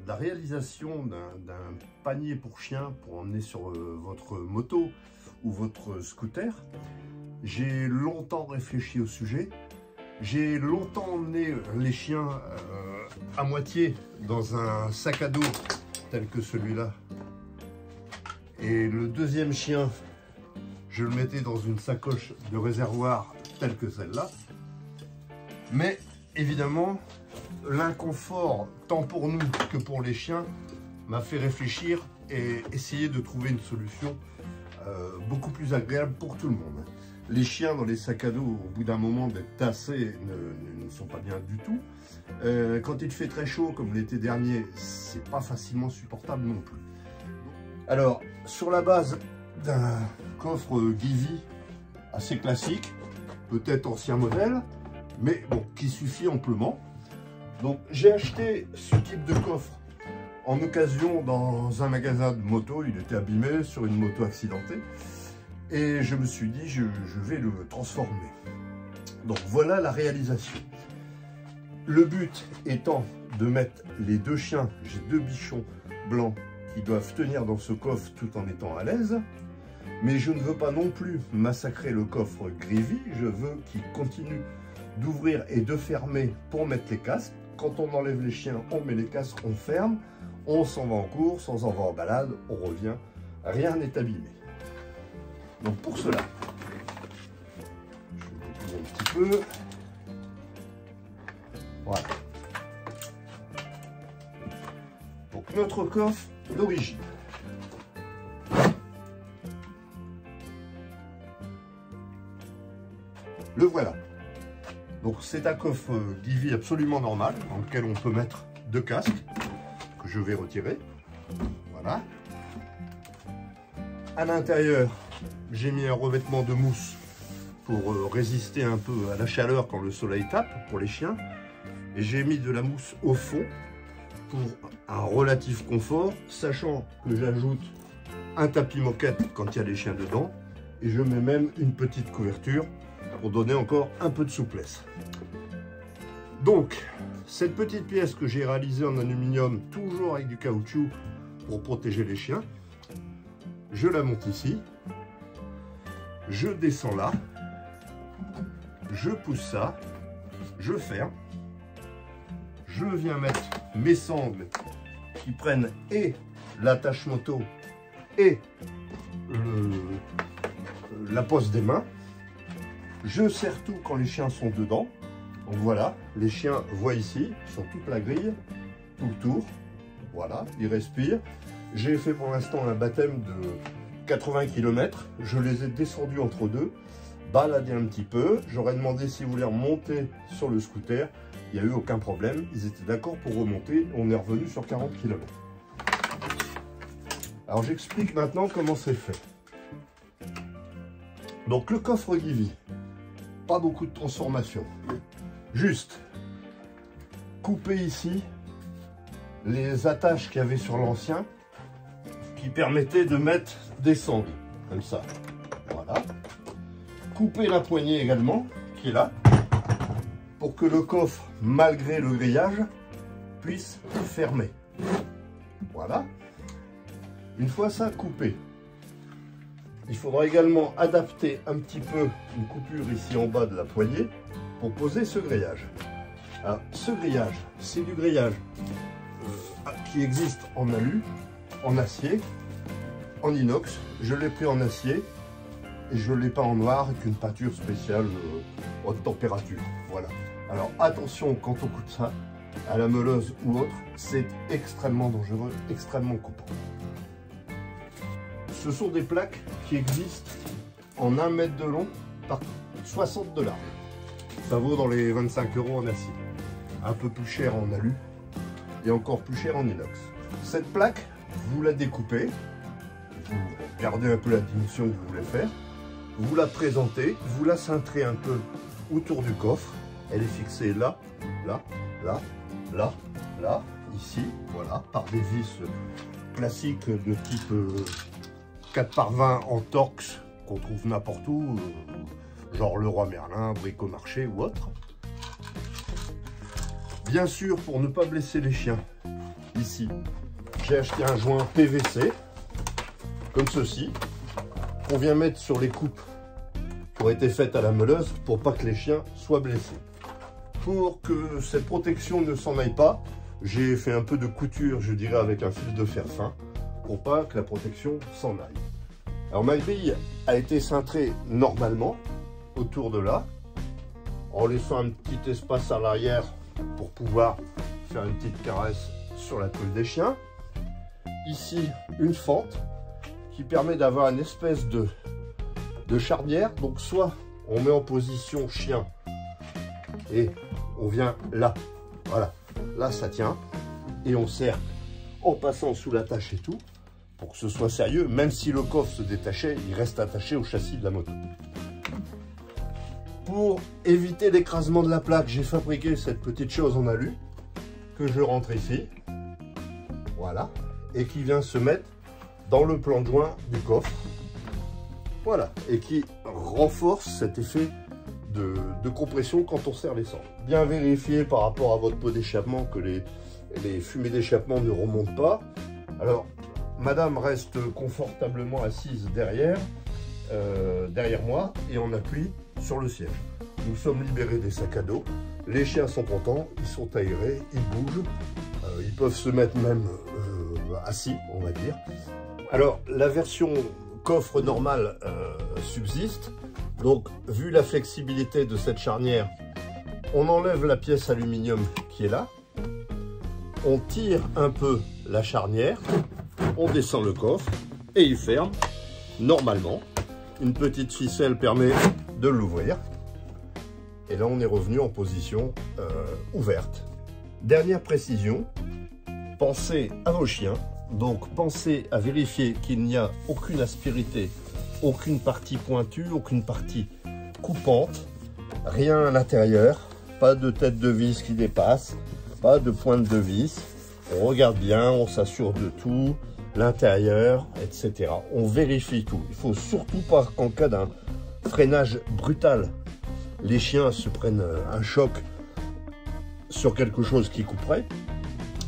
la réalisation d'un panier pour chien pour emmener sur votre moto ou votre scooter, j'ai longtemps réfléchi au sujet. J'ai longtemps emmené les chiens à moitié dans un sac à dos tel que celui-là. Et le deuxième chien, je le mettais dans une sacoche de réservoir telle que celle-là. Mais évidemment, l'inconfort, tant pour nous que pour les chiens, m'a fait réfléchir et essayer de trouver une solution beaucoup plus agréable pour tout le monde. Les chiens dans les sacs à dos, au bout d'un moment d'être tassés, ne sont pas bien du tout. Quand il fait très chaud, comme l'été dernier, c'est pas facilement supportable non plus. Alors, sur la base d'un coffre Givi assez classique, peut-être ancien modèle, mais bon, qui suffit amplement. Donc, j'ai acheté ce type de coffre en occasion dans un magasin de moto. Il était abîmé sur une moto accidentée. Et je me suis dit, je vais le transformer. Donc voilà la réalisation. Le but étant de mettre les deux chiens, j'ai deux bichons blancs qui doivent tenir dans ce coffre tout en étant à l'aise. Mais je ne veux pas non plus massacrer le coffre Givi, je veux qu'il continue d'ouvrir et de fermer pour mettre les casques. Quand on enlève les chiens, on met les casques, on ferme, on s'en va en course, on s'en va en balade, on revient, rien n'est abîmé. Donc pour cela, je vais dépouiller un petit peu. Voilà. Donc notre coffre d'origine. Le voilà. Donc c'est un coffre Givi absolument normal, dans lequel on peut mettre deux casques, que je vais retirer. Voilà. À l'intérieur, j'ai mis un revêtement de mousse pour résister un peu à la chaleur quand le soleil tape pour les chiens. Et j'ai mis de la mousse au fond pour un relatif confort, sachant que j'ajoute un tapis moquette quand il y a les chiens dedans. Et je mets même une petite couverture pour donner encore un peu de souplesse. Donc, cette petite pièce que j'ai réalisée en aluminium, toujours avec du caoutchouc pour protéger les chiens, je la monte ici. Je descends là, je pousse ça, je ferme, je viens mettre mes sangles qui prennent et l'attache moto et la poste des mains. Je serre tout quand les chiens sont dedans. Donc voilà, les chiens voient ici, sur toute la grille, tout le tour. Voilà, ils respirent. J'ai fait pour l'instant un baptême de 80 km, je les ai descendus entre deux, baladés un petit peu. J'aurais demandé s'ils voulaient remonter sur le scooter, il n'y a eu aucun problème, ils étaient d'accord pour remonter, on est revenu sur 40 km. Alors j'explique maintenant comment c'est fait. Donc le coffre Givi, pas beaucoup de transformation, juste couper ici les attaches qu'il y avait sur l'ancien, qui permettait de mettre des sangles, comme ça. Voilà. Couper la poignée également, qui est là, pour que le coffre, malgré le grillage, puisse fermer. Voilà. Une fois ça coupé, il faudra également adapter un petit peu une coupure ici en bas de la poignée pour poser ce grillage. Alors, ce grillage, c'est du grillage qui existe en alu, en acier, en inox. Je l'ai pris en acier et je l'ai peint en noir avec une peinture spéciale haute température. Voilà. Alors attention quand on coupe ça à la meuleuse ou autre, c'est extrêmement dangereux, extrêmement coupant. Ce sont des plaques qui existent en 1 mètre de long par 60 de large. Ça vaut dans les 25 € en acier. Un peu plus cher en alu et encore plus cher en inox. Cette plaque, vous la découpez, vous regardez un peu la dimension que vous voulez faire, vous la présentez, vous la cintrez un peu autour du coffre. Elle est fixée là, là, là, là, là, ici, voilà, par des vis classiques de type 4x20 en Torx qu'on trouve n'importe où, genre Leroy Merlin, Bricomarché ou autre. Bien sûr, pour ne pas blesser les chiens, ici, j'ai acheté un joint PVC, comme ceci, qu'on vient mettre sur les coupes qui ont été faites à la meuleuse pour pas que les chiens soient blessés. Pour que cette protection ne s'en aille pas, j'ai fait un peu de couture, je dirais, avec un fil de fer fin, pour pas que la protection s'en aille. Alors ma grille a été cintrée normalement, autour de là, en laissant un petit espace à l'arrière pour pouvoir faire une petite caresse sur la colle des chiens. Ici, une fente qui permet d'avoir une espèce de charnière. Donc soit on met en position chien et on vient là, voilà, là ça tient, et on serre en passant sous l'attache et tout, pour que ce soit sérieux. Même si le coffre se détachait, il reste attaché au châssis de la moto. Pour éviter l'écrasement de la plaque, j'ai fabriqué cette petite chose en alu que je rentre ici, voilà, et qui vient se mettre dans le plan de joint du coffre, voilà, et qui renforce cet effet de compression quand on serre les sangles. Bien vérifier par rapport à votre pot d'échappement que les fumées d'échappement ne remontent pas. Alors, madame reste confortablement assise derrière moi, et on appuie sur le siège. Nous sommes libérés des sacs à dos, les chiens sont contents, ils sont aérés, ils bougent, ils peuvent se mettre même assis, on va dire. Alors, la version coffre normale subsiste, donc vu la flexibilité de cette charnière, on enlève la pièce aluminium qui est là, on tire un peu la charnière, on descend le coffre et il ferme normalement. Une petite ficelle permet de l'ouvrir. Et là, on est revenu en position ouverte. Dernière précision, pensez à vos chiens. Donc, pensez à vérifier qu'il n'y a aucune aspérité, aucune partie pointue, aucune partie coupante, rien à l'intérieur, pas de tête de vis qui dépasse, pas de pointe de vis. On regarde bien, on s'assure de tout, l'intérieur, etc. On vérifie tout. Il faut surtout pas qu'en cas d'un freinage brutal, les chiens se prennent un choc sur quelque chose qui couperait.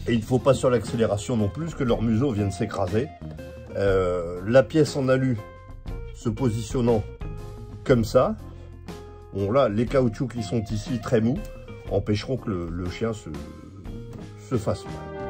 Et il ne faut pas sur l'accélération non plus que leur museau vienne s'écraser. La pièce en alu se positionnant comme ça, bon là, les caoutchoucs qui sont ici très mous empêcheront que le chien se fasse mal.